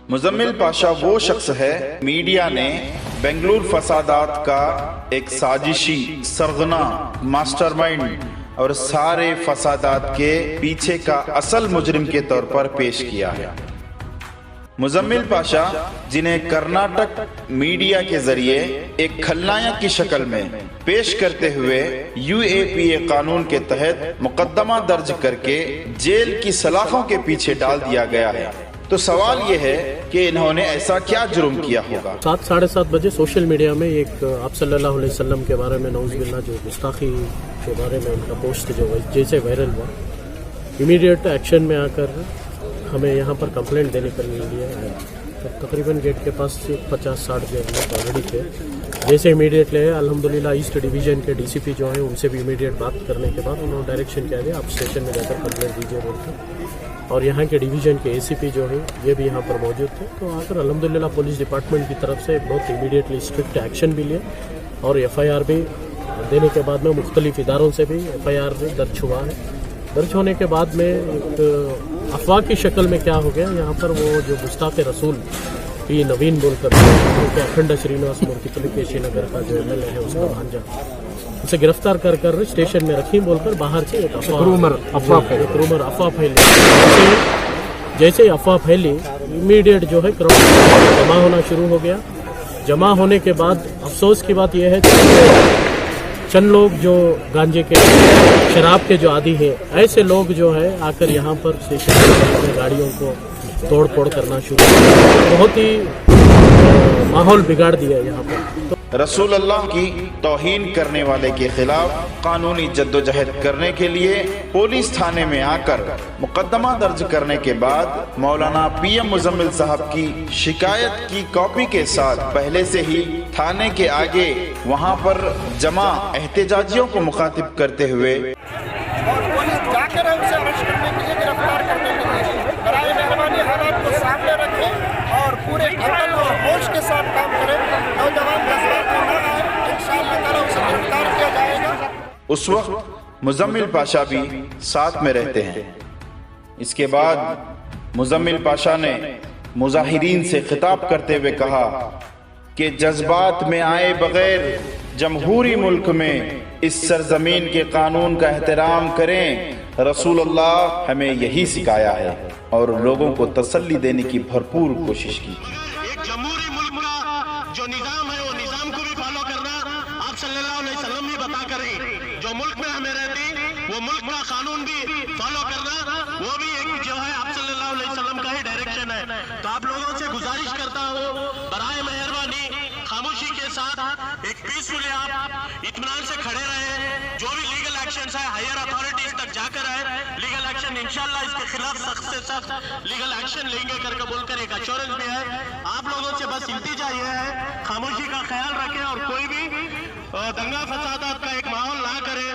مزمل پاشا وہ شخص ہے، میڈیا نے بنگلور فسادات کا ایک سازشی سرغنہ ماسٹر مائنڈ اور سارے فسادات کے پیچھے کا اصل مجرم کے طور پر پیش کیا ہے۔ مزمل پاشا، جنہیں کرناٹک میڈیا کے ذریعے ایک کھلنائک کی شکل میں پیش کرتے ہوئے UAPA قانون کے تحت مقدمہ درج کر کے جیل کی سلاخوں کے پیچھے ڈال دیا گیا ہے، تو سوال یہ ہے کہ انہوں نے ایسا کیا جرم کیا ہوگا؟ 7-7:30 بجے سوشل میڈیا میں ایک آپ صلی اللہ علیہ وسلم کے بارے میں نعوذ باللہ جو گستاخی کے بارے میں ان کا پوسٹ جو جیسے وائرل ہوا، امیڈیٹ ایکشن میں آ کر ہمیں یہاں پر کمپلینٹ دینے کے لیے آیا۔ تقریباً گیٹ کے پاس 50-60 جو لوگ آلریڈی تھے۔ جیسے امیڈیٹ لے الحمدللہ ایسٹ ڈویژن کے DCP جو ہیں ان سے بھی امیڈیٹ بات کرنے کے بعد انہوں نے ڈائریکشن کیا گیا آپ اسٹیشن میں جا کر کمپلینٹ دیجیے بول کر، اور یہاں کے ڈویژن کے ACP جو ہیں یہ بھی یہاں پر موجود تھے۔ تو آ کر الحمدللہ پولیس ڈپارٹمنٹ کی طرف سے بہت امیڈیٹلی اسٹرکٹ ایکشن بھی لیا اور FIR بھی دینے کے بعد میں مختلف اداروں سے بھی FIR درج ہوا ہے۔ درج ہونے کے بعد میں ایک افواہ کی شکل میں کیا ہو گیا، یہاں پر وہ جو گستاخ رسول پی نوین بول کر کہ اکھنڈ شرینواس مورتی پلیکیشی نگر کا جو MLA ہے اس کا بھانجا، اسے گرفتار کر کر اسٹیشن میں رکھی بول کر باہر سے ایک رومر افواہ پھیلی۔ جیسے افواہ پھیلی امیڈیٹ جو ہے کراؤڈ جمع ہونا شروع ہو گیا۔ جمع ہونے کے بعد افسوس کی بات یہ ہے چند لوگ جو گانجے کے شراب کے جو عادی ہیں ایسے لوگ جو ہے آ کر یہاں پر اسٹیشن میں گاڑیوں کو توڑ پھوڑ کرنا شروع کیا، بہت ہی ماحول بگاڑ دیا یہاں پر۔ رسول اللہ کی توہین کرنے والے کے خلاف قانونی جدوجہد کرنے کے لیے پولیس تھانے میں آ کر مقدمہ درج کرنے کے بعد مولانا PM مزمل صاحب کی شکایت کی کاپی کے ساتھ پہلے سے ہی تھانے کے آگے وہاں پر جمع احتجاجیوں کو مخاطب کرتے ہوئے اور پولیس جا کر اسے اریسٹ کرنے کے لیے گرفتار کرنے کے لیے برائے مہربانی حالات کو سامنے رکھیں اور پورے عقل اور ہوش کے ساتھ کام کریں۔ نوجوان جذبات میں نہ آئے، انشاءاللہ تعالیٰ اسے گرفتار کیا جائے گا۔ اس وقت مزمل پاشا بھی ساتھ میں رہتے ہیں۔ اس کے بعد مزمل پاشا نے مظاہرین سے خطاب کرتے ہوئے کہا کہ جذبات میں آئے بغیر جمہوری ملک میں اس سرزمین کے قانون کا احترام کریں۔ رسول اللہ ہمیں یہی سکھایا ہے اور لوگوں کو تسلی دینے کی بھرپور کوشش کی۔ ایک جمہوری ملک کا جو نظام ہے وہ نظام کو بھی فالو کرنا آپ صلی اللہ علیہ وسلم بھی بتا کریں، جو ملک میں ہمیں رہتی وہ ملک کا قانون بھی فالو کرنا وہ بھی ایک جو ہے آپ صلی اللہ علیہ وسلم کا ہی ڈائریکشن ہے۔ تو آپ لوگوں سے گزارش کرتا ہوں برائے مہربانی خاموشی کے ساتھ ایک پیسفلی آپ اطمینان سے کھڑے رہے، جو بھی لیگل ایکشنز ہے ہائر اتھارٹیز تک جا کر ہے لیگل ایکشن انشاءاللہ اس کے خلاف سخت سے سخت لیگل ایکشن لیں گے کر کے بول کر ایک ایشورنس بھی ہے۔ آپ لوگوں سے بس التجا یہ ہے خاموشی کا خیال رکھیں اور کوئی بھی دنگا فسادات کا ایک ماحول نہ کرے۔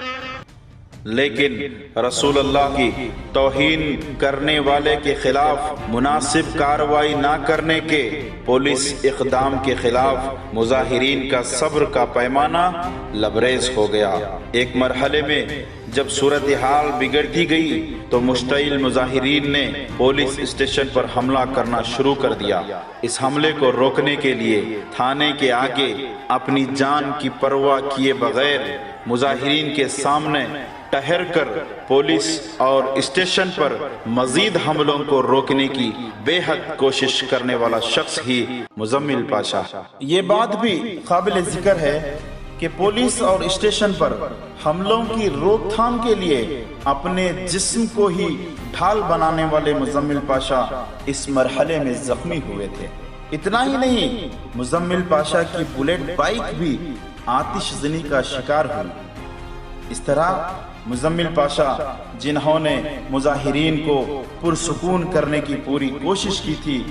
لیکن رسول اللہ کی توہین کرنے والے کے خلاف مناسب کارروائی نہ کرنے کے پولیس اقدام کے خلاف مظاہرین کا صبر کا پیمانہ لبریز ہو گیا۔ ایک مرحلے میں جب صورتحال بگڑتی گئی تو مشتعل مظاہرین نے پولیس اسٹیشن پر حملہ کرنا شروع کر دیا۔ اس حملے کو روکنے کے لیے تھانے کے آگے اپنی جان کی پرواہ کیے بغیر مظاہرین کے سامنے ٹھہر کر پولیس اور اسٹیشن پر مزید حملوں کو روکنے کی بے حد کوشش کرنے والا شخص ہی مزمل پاشا۔ یہ بات بھی قابل ذکر ہے کہ پولیس اور اسٹیشن پر حملوں کی روک تھام کے لیے اپنے جسم کو ہی ڈھال بنانے والے مزمل پاشا اس مرحلے میں زخمی ہوئے تھے۔ اتنا ہی نہیں، مزمل پاشا کی بلیٹ بائک بھی آتش زنی کا شکار ہوئی۔ اس طرح مزمل پاشا، جنہوں نے مظاہرین کو پرسکون کرنے کی پوری کوشش کی تھی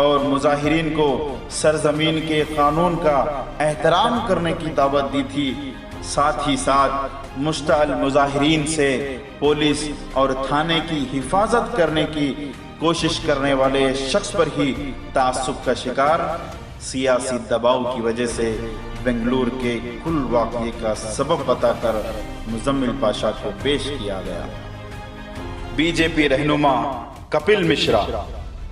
اور مظاہرین کو سرزمین کے قانون کا احترام کرنے کی دعوت دی تھی، ساتھ ہی ساتھ مشتعل مظاہرین سے پولیس اور تھانے کی حفاظت کرنے کی کوشش کرنے والے شخص پر ہی تعصب کا شکار سیاسی دباؤ کی وجہ سے بنگلور کے کل واقعے کا سبب بتا کر مزمل پاشا کو پیش کیا گیا۔ BJP رہنما کپل مشرا